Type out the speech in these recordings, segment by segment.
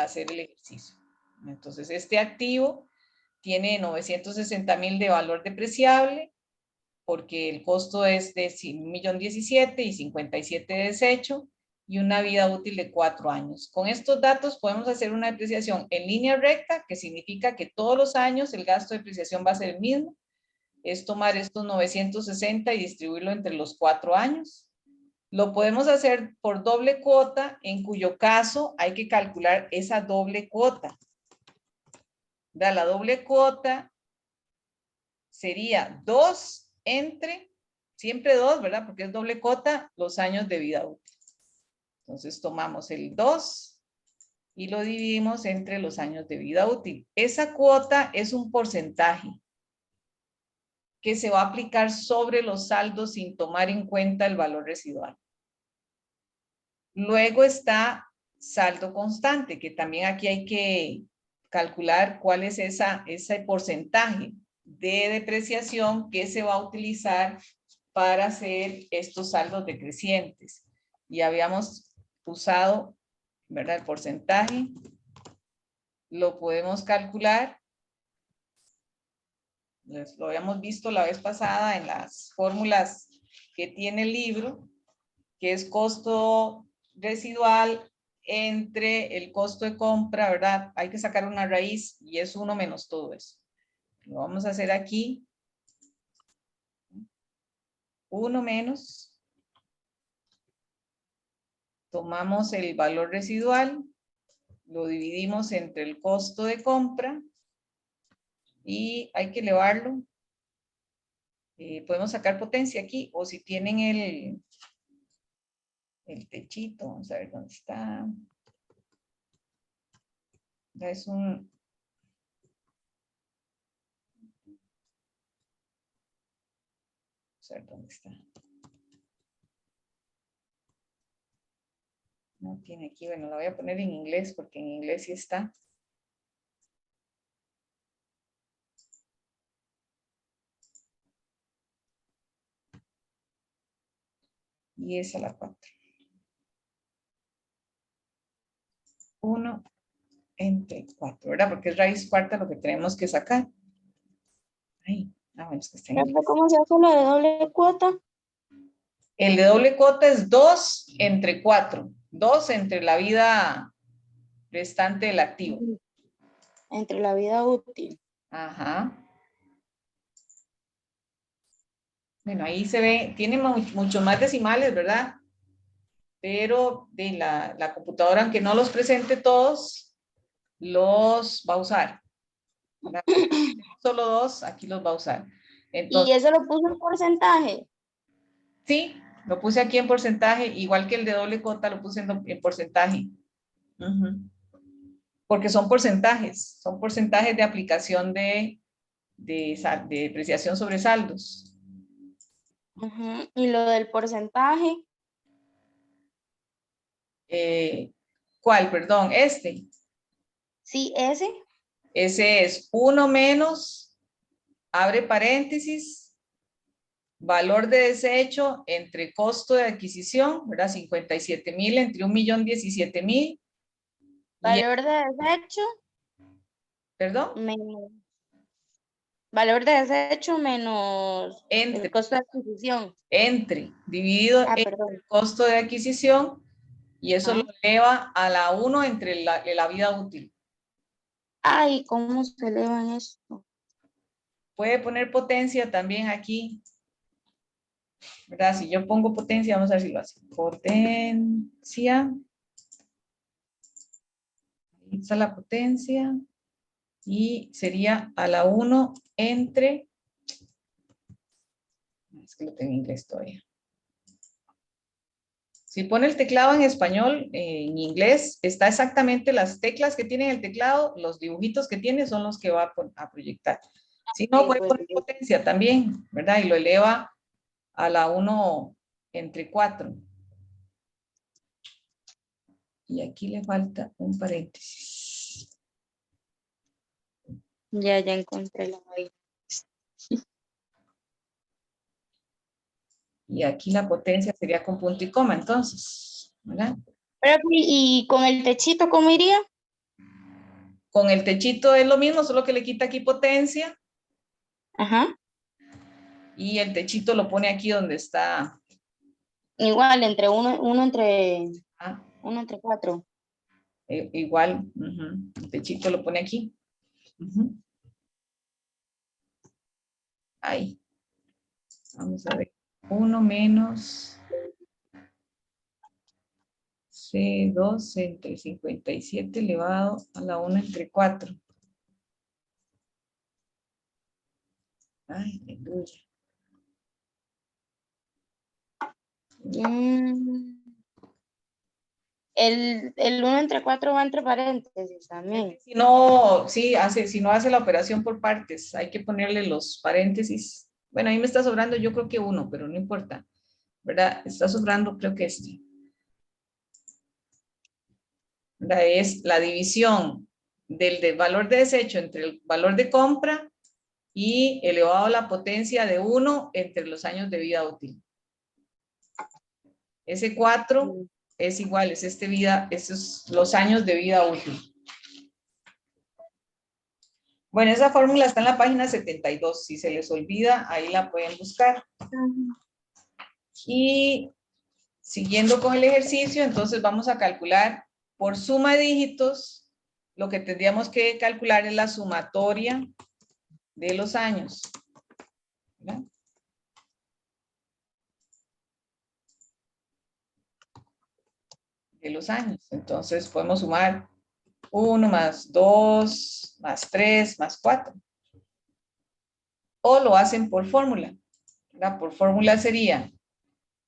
hacer el ejercicio. Entonces, este activo tiene 960,000 de valor depreciable, porque el costo es de 1,017,000 y 57 de desecho, y una vida útil de 4 años. Con estos datos podemos hacer una depreciación en línea recta, que significa que todos los años el gasto de depreciación va a ser el mismo. Es tomar estos 960 y distribuirlo entre los 4 años. Lo podemos hacer por doble cuota, en cuyo caso hay que calcular esa doble cuota. La doble cuota sería 2 entre, siempre 2, ¿verdad? Porque es doble cuota, los años de vida útil. Entonces tomamos el 2 y lo dividimos entre los años de vida útil. Esa cuota es un porcentaje que se va a aplicar sobre los saldos sin tomar en cuenta el valor residual. Luego está saldo constante, que también aquí hay que calcular cuál es ese porcentaje de depreciación que se va a utilizar para hacer estos saldos decrecientes. Y habíamos usado, ¿verdad? El porcentaje lo podemos calcular. Lo habíamos visto la vez pasada en las fórmulas que tiene el libro, que es costo residual entre el costo de compra, ¿verdad? Hay que sacar una raíz y es 1 menos todo eso. Lo vamos a hacer aquí. 1 menos. Tomamos el valor residual, lo dividimos entre el costo de compra y hay que elevarlo. Podemos sacar potencia aquí, o si tienen el techito, vamos a ver dónde está. Es un... Vamos a ver dónde está. No tiene aquí, bueno, la voy a poner en inglés porque en inglés sí está. Y esa la 4. 1 entre 4, ¿verdad? Porque es raíz cuarta lo que tenemos que sacar. Ahí, bueno, es que está en inglés. ¿Cómo se hace lo de doble cuota? El de doble cuota es 2 entre 4. 2 entre la vida restante del activo. Entre la vida útil. Ajá. Bueno, ahí se ve, tiene muchos más decimales, ¿verdad? Pero de la computadora, aunque no los presente todos, los va a usar. Solo 2, aquí los va a usar. Entonces, ¿Y eso lo puso en porcentaje? sí, lo puse aquí en porcentaje, igual que el de doble cuota lo puse en porcentaje. Porque son porcentajes de aplicación de depreciación sobre saldos. ¿Y lo del porcentaje? ¿Cuál? Perdón, este. Sí, ese. Ese es 1 menos, abre paréntesis, valor de desecho entre costo de adquisición, ¿verdad? 57,000 entre 1,017,000. Valor de desecho. ¿Perdón? Menos. Valor de desecho menos Entre. el costo de adquisición. Entre, dividido entre el costo de adquisición, y eso lo eleva a la 1 entre la vida útil. Ay, ¿cómo se elevan esto? Puede poner potencia también aquí, ¿verdad? Si yo pongo potencia, vamos a ver si lo hace. Potencia. Ahí está la potencia. Y sería a la 1 entre... Es que lo tengo en inglés todavía. Si pone el teclado en español, en inglés, está exactamente las teclas que tiene el teclado, los dibujitos que tiene son los que va a proyectar. Si no, puede poner potencia también, ¿verdad? Y lo eleva a la 1 entre 4. Y aquí le falta un paréntesis. Ya encontré la raíz. Y aquí la potencia sería con punto y coma, entonces, ¿verdad? Pero, ¿y con el techito cómo iría? Con el techito es lo mismo, solo que le quita aquí potencia. Ajá. Y el techito lo pone aquí donde está. Igual, entre uno entre Ah, 4. igual, el techito lo pone aquí. Ahí. Vamos a ver. 1 menos C2 entre 57 elevado a la 1 entre 4. Ay, aleluya. El 1 entre 4 va entre paréntesis también. Si no, sí, si no hace la operación por partes, hay que ponerle los paréntesis. Bueno, ahí me está sobrando, yo creo que 1, pero no importa, ¿verdad? Está sobrando, creo que este. ¿Verdad? Es la división del valor de desecho entre el valor de compra y elevado a la potencia de 1 entre los años de vida útil. Ese 4 es igual, es esos los años de vida útil. Bueno, esa fórmula está en la página 72. Si se les olvida, ahí la pueden buscar. Y siguiendo con el ejercicio, entonces vamos a calcular por suma de dígitos. Lo que tendríamos que calcular es la sumatoria de los años. ¿Verdad? De los años. Entonces podemos sumar 1 más 2 más 3 más 4. O lo hacen por fórmula. ¿Verdad? Por fórmula sería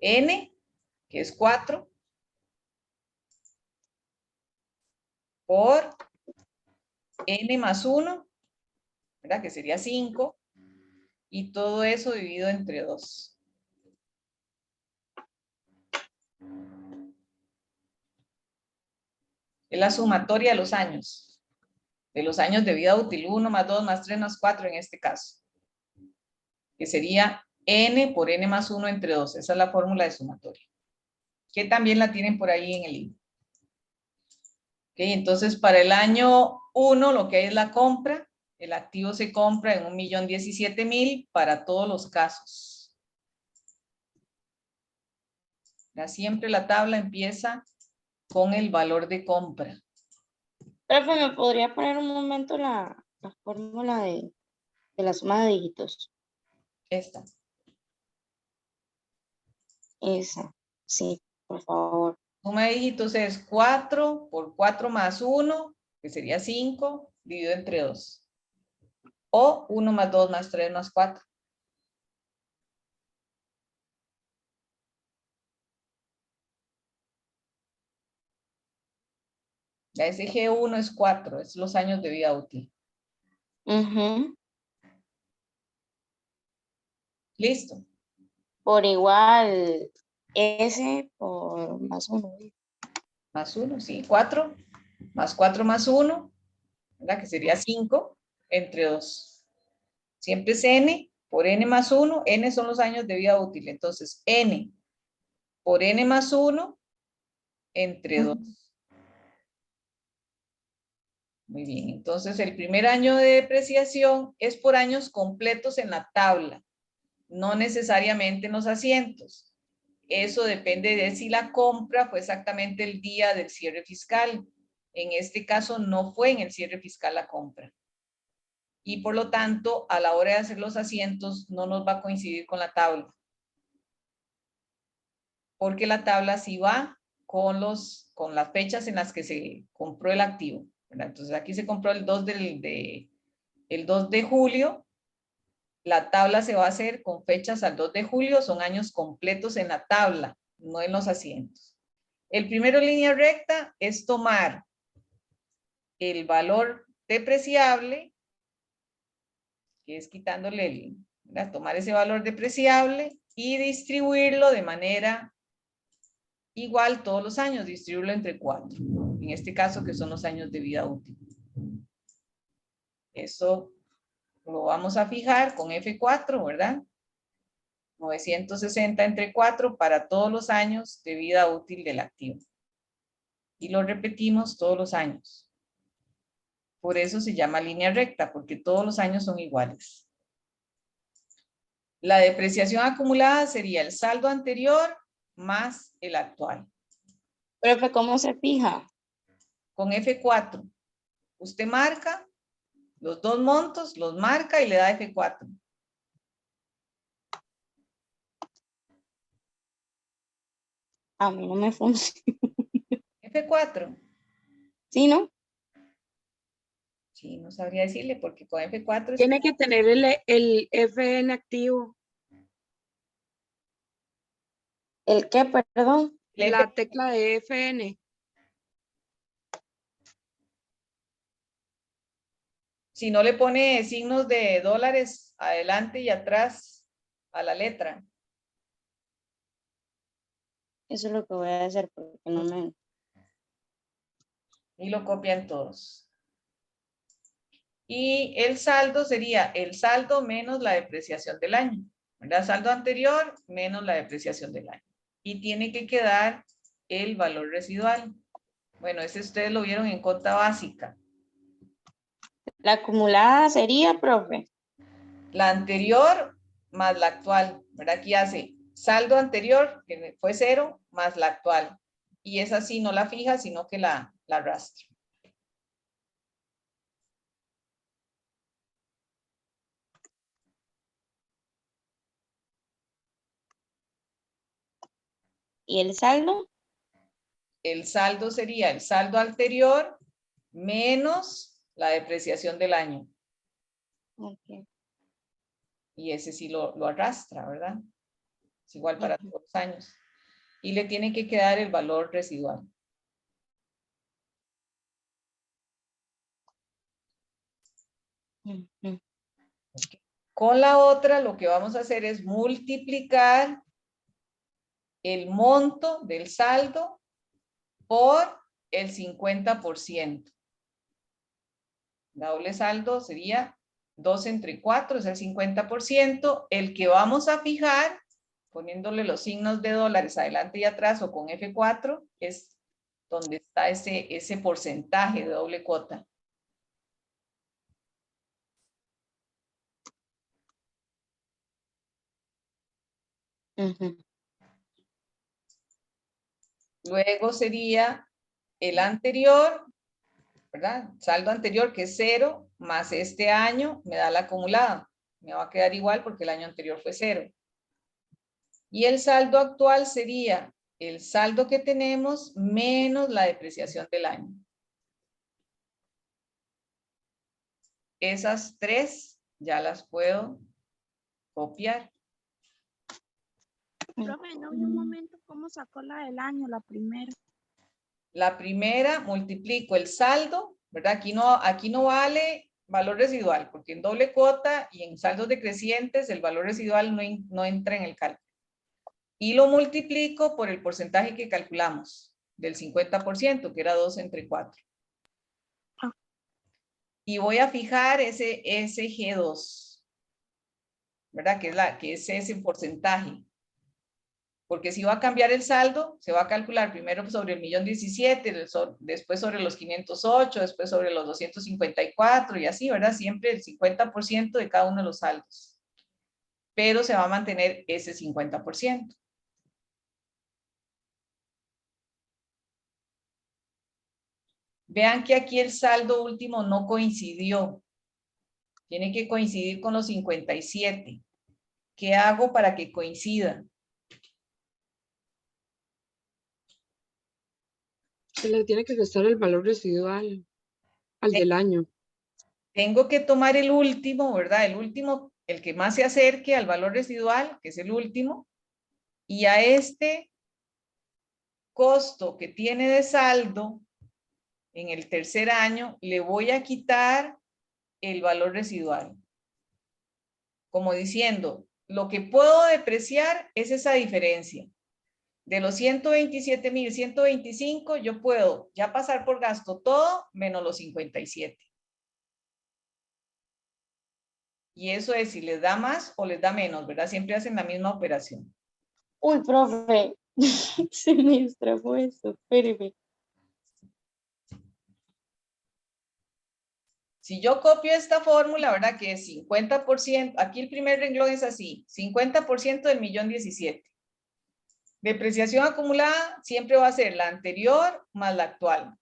n, que es 4, por n más 1, ¿verdad? Que sería 5, y todo eso dividido entre 2. Es la sumatoria de los años de vida útil, 1 más 2 más 3 más 4 en este caso, que sería n por n más 1 entre 2. Esa es la fórmula de sumatoria, que también la tienen por ahí en el libro. Okay, entonces para el año 1 lo que hay es la compra. El activo se compra en 1.017.000 para todos los casos. Siempre la tabla empieza con el valor de compra. Profe, ¿me podría poner un momento la fórmula de la suma de dígitos? Esta. Esa, sí, por favor. Suma de dígitos es 4 por 4 más 1, que sería 5, dividido entre 2. O 1 más 2 más 3 más 4. La SG1 es 4, es los años de vida útil. Listo. Por igual, S por más 1. Más 1, sí. 4 más 4 más 1, ¿verdad? Que sería 5 entre 2. Siempre es n por n más 1. N son los años de vida útil. Entonces, n por n más 1 entre 2. Muy bien. Entonces, el primer año de depreciación es por años completos en la tabla, no necesariamente en los asientos. Eso depende de si la compra fue exactamente el día del cierre fiscal. En este caso, no fue en el cierre fiscal la compra. Y por lo tanto, a la hora de hacer los asientos, no nos va a coincidir con la tabla. Porque la tabla sí va con las fechas en las que se compró el activo, ¿verdad? Entonces, aquí se compró el 2 de julio. La tabla se va a hacer con fechas al 2 de julio, son años completos en la tabla, no en los asientos. El primero en línea recta es tomar el valor depreciable, que es quitándole tomar ese valor depreciable y distribuirlo de manera igual todos los años, distribuirlo entre 4. En este caso, que son los años de vida útil. Eso lo vamos a fijar con F4, ¿verdad? 960 entre 4 para todos los años de vida útil del activo. Y lo repetimos todos los años. Por eso se llama línea recta, porque todos los años son iguales. La depreciación acumulada sería el saldo anterior más el actual. Profe, ¿cómo se fija? Con F4, usted marca los dos montos, los marca y le da F4. A mí no me funciona. F4. ¿Sí, no? Sí, no sabría decirle porque con F4 es Tiene que tener el FN activo, ¿El qué, perdón? el la tecla de FN. si no le pone signos de dólares adelante y atrás a la letra. Eso es lo que voy a hacer porque no me... Y lo copian todos. Y el saldo sería el saldo menos la depreciación del año. ¿Verdad? Saldo anterior menos la depreciación del año. Y tiene que quedar el valor residual. Bueno, ese ustedes lo vieron en cuota básica. La acumulada sería, profe. La anterior más la actual. ¿Verdad? Aquí hace saldo anterior, que fue 0, más la actual. Y esa sí no la fija, sino que la arrastra. ¿Y el saldo? El saldo sería el saldo anterior menos la depreciación del año. Okay. Y ese sí lo arrastra, ¿verdad? Es igual para todos los años. Y le tiene que quedar el valor residual. Con la otra lo que vamos a hacer es multiplicar el monto del saldo por el 50%. La doble saldo sería 2 entre 4, es el 50%. El que vamos a fijar, poniéndole los signos de dólares adelante y atrás o con F4, es donde está ese porcentaje de doble cuota. Luego sería el anterior, ¿verdad? Saldo anterior que es 0, más este año me da el acumulado. Me va a quedar igual porque el año anterior fue 0. Y el saldo actual sería el saldo que tenemos menos la depreciación del año. Esas tres ya las puedo copiar. Profe, no vi un momento cómo sacó la del año, la primera. La primera multiplico el saldo, ¿verdad? Aquí no vale valor residual, porque en doble cuota y en saldos decrecientes el valor residual no entra en el cálculo. Y lo multiplico por el porcentaje que calculamos, del 50%, que era 2 entre 4. Y voy a fijar ese G2, ¿verdad? Que es ese porcentaje. Porque si va a cambiar el saldo, se va a calcular primero sobre el 1.017.000, después sobre los 508, después sobre los 254 y así, ¿verdad? Siempre el 50% de cada uno de los saldos. Pero se va a mantener ese 50%. Vean que aquí el saldo último no coincidió. Tiene que coincidir con los 57. ¿Qué hago para que coincida? Se le tiene que restar el valor residual al del año. Tengo que tomar el último, ¿verdad? El último, el que más se acerque al valor residual, que es el último, y a este costo que tiene de saldo en el tercer año, le voy a quitar el valor residual. Como diciendo, lo que puedo depreciar es esa diferencia. De los 127.125, yo puedo ya pasar por gasto todo menos los 57. Y eso es si les da más o les da menos, ¿verdad? Siempre hacen la misma operación. Uy, profe, se me extrajo eso, espéreme. Si yo copio esta fórmula, ¿verdad? Que es 50%, aquí el primer renglón es así, 50% del 1.017.000. Depreciación acumulada siempre va a ser la anterior más la actual.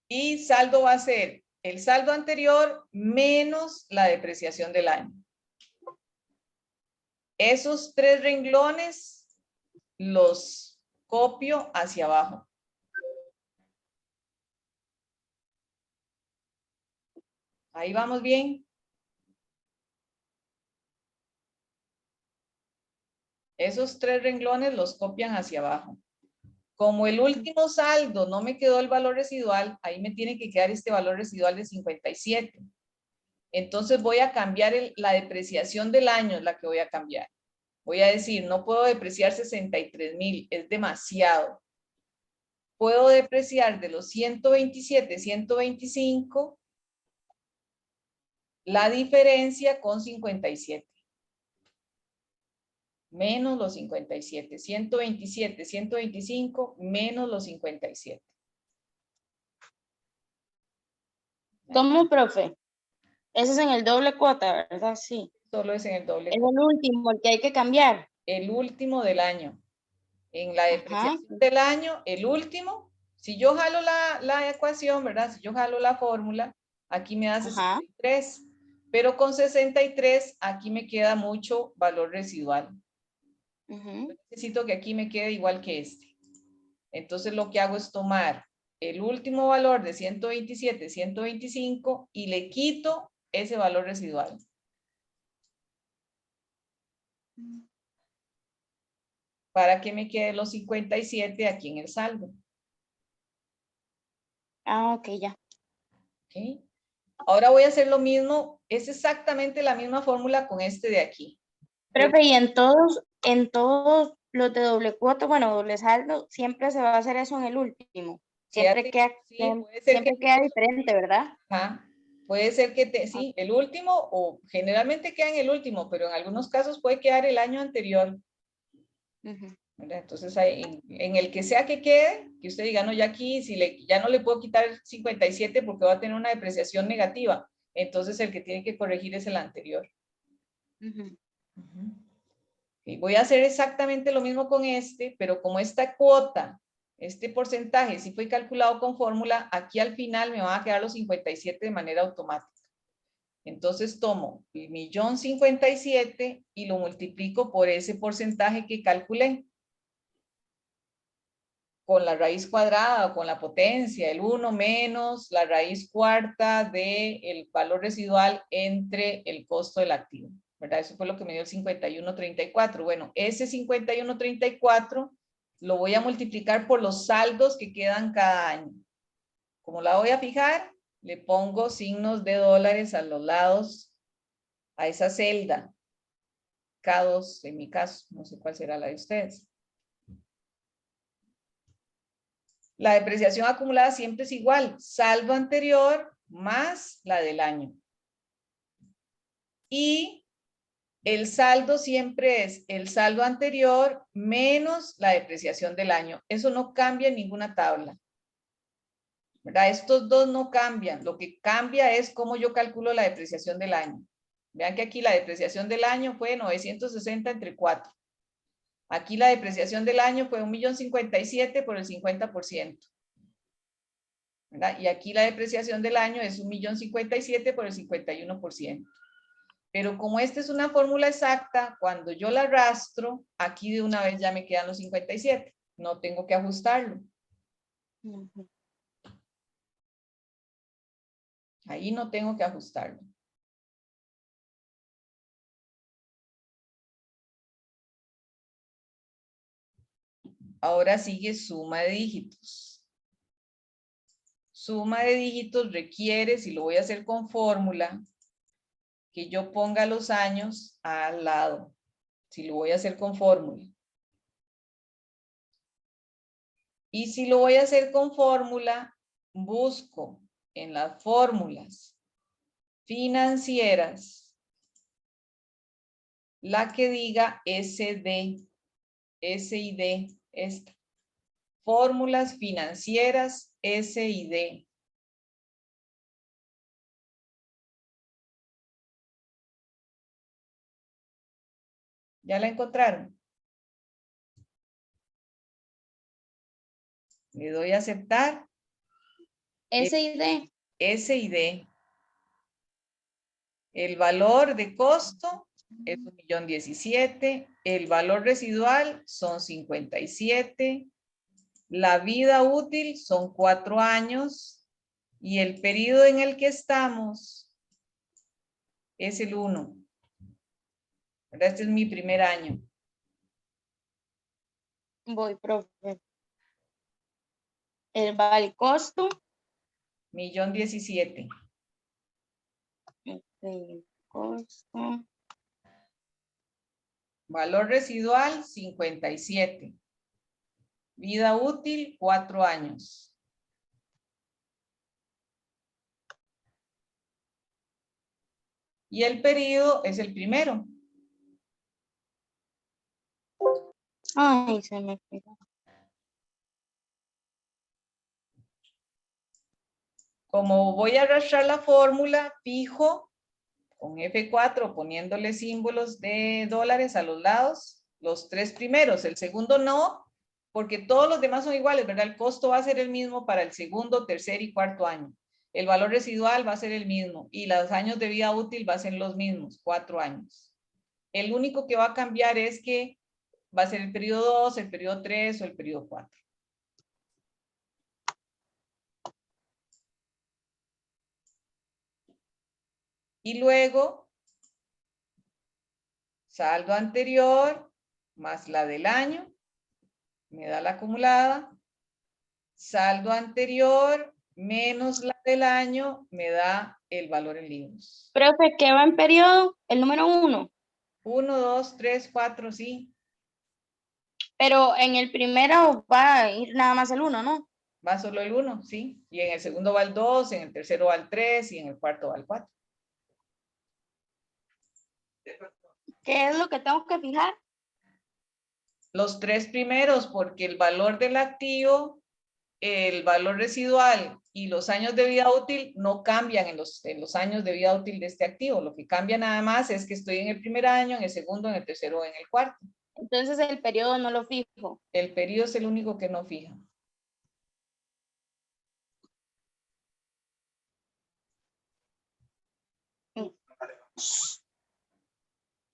Y saldo va a ser el saldo anterior menos la depreciación del año. Esos tres renglones los copio hacia abajo. Ahí vamos bien. Esos tres renglones los copian hacia abajo. Como el último saldo no me quedó el valor residual, ahí me tiene que quedar este valor residual de 57. Entonces voy a cambiar la depreciación del año, es la que voy a cambiar. Voy a decir, no puedo depreciar 63.000, es demasiado. Puedo depreciar de los 127, 125, la diferencia con 57. Menos los 57. 127, 125, menos los 57. ¿Cómo, profe? Ese es en el doble cuota, ¿verdad? Sí. Solo es en el doble Es cuota. el último, el que hay que cambiar. El último del año. En la Ajá. depreciación del año, el último, si yo jalo la ecuación, ¿verdad? Si yo jalo la fórmula, aquí me da 63. Pero con 63, aquí me queda mucho valor residual. Yo necesito que aquí me quede igual que este. Entonces lo que hago es tomar el último valor de 127, 125 y le quito ese valor residual. Para que me quede los 57 aquí en el saldo. Ah, ok, ya. ¿Okay? Ahora voy a hacer lo mismo, es exactamente la misma fórmula con este de aquí. Profe, y en todos los de doble cuota, bueno, doble saldo, siempre se va a hacer eso en el último. Siempre queda, Sí, puede ser siempre queda diferente, ¿verdad? Ajá. Puede ser que sí, el último, o generalmente queda en el último, pero en algunos casos puede quedar el año anterior. ¿Verdad? Entonces, en el que sea que quede, que usted diga, no, ya aquí, ya no le puedo quitar 57 porque va a tener una depreciación negativa. Entonces, el que tiene que corregir es el anterior. Y voy a hacer exactamente lo mismo con este, pero como esta cuota, este porcentaje sí fue calculado con fórmula, aquí al final me van a quedar los 57 de manera automática. Entonces tomo el 1.057.000 y lo multiplico por ese porcentaje que calculé. Con la raíz cuadrada o con la potencia, el 1 menos la raíz cuarta del valor residual entre el costo del activo. ¿Verdad? Eso fue lo que me dio el 51.34. Bueno, ese 51.34 lo voy a multiplicar por los saldos que quedan cada año. Como la voy a fijar, le pongo signos de dólares a los lados a esa celda. K2 en mi caso, no sé cuál será la de ustedes. La depreciación acumulada siempre es igual, saldo anterior más la del año. Y el saldo siempre es el saldo anterior menos la depreciación del año. Eso no cambia en ninguna tabla. ¿Verdad? Estos dos no cambian. Lo que cambia es cómo yo calculo la depreciación del año. Vean que aquí la depreciación del año fue 960 entre 4. Aquí la depreciación del año fue 1.057.000 por el 50%. ¿Verdad? Y aquí la depreciación del año es 1.057.000 por el 51%. Pero como esta es una fórmula exacta, cuando yo la arrastro, aquí de una vez ya me quedan los 57. No tengo que ajustarlo. Ahí no tengo que ajustarlo. Ahora sigue suma de dígitos. Suma de dígitos requiere, si lo voy a hacer con fórmula, que yo ponga los años al lado. Si lo voy a hacer con fórmula. Y si lo voy a hacer con fórmula, busco en las fórmulas financieras la que diga SD, SID, esta. Fórmulas financieras SID. ¿Ya la encontraron? Le doy a aceptar. S y D. S y D. El valor de costo es 1.017.000. El valor residual son 57. La vida útil son 4 años. Y el periodo en el que estamos es el 1. Este es mi primer año. Voy, profe. El costo. 1.017.000. El costo. Valor residual, 57. Vida útil, 4 años. Y el periodo es el primero. Ay, se me pegó. Como voy a arrastrar la fórmula, fijo con F4 poniéndole símbolos de dólares a los lados, los 3 primeros. El segundo no, porque todos los demás son iguales, ¿verdad? El costo va a ser el mismo para el segundo, tercer y cuarto año. El valor residual va a ser el mismo y los años de vida útil van a ser los mismos, 4 años. El único que va a cambiar es que va a ser el periodo 2, el periodo 3 o el periodo 4. Y luego, saldo anterior más la del año, me da la acumulada. Saldo anterior menos la del año me da el valor en libros. Profe, ¿qué va en periodo? El número 1. 1, 2, 3, 4, sí. Pero en el primero va a ir nada más el 1, ¿no? Va solo el 1, sí. Y en el segundo va el 2, en el tercero va el 3 y en el cuarto va el 4. ¿Qué es lo que tengo que fijar? Los 3 primeros, porque el valor del activo, el valor residual y los años de vida útil no cambian en los años de vida útil de este activo. Lo que cambia nada más es que estoy en el primer año, en el segundo, en el tercero o en el cuarto. Entonces el periodo no lo fijo. El periodo es el único que no fija.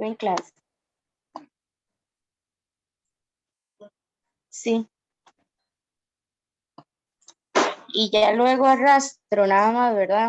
Estoy en clase. Sí. Y ya luego arrastro nada más, ¿verdad?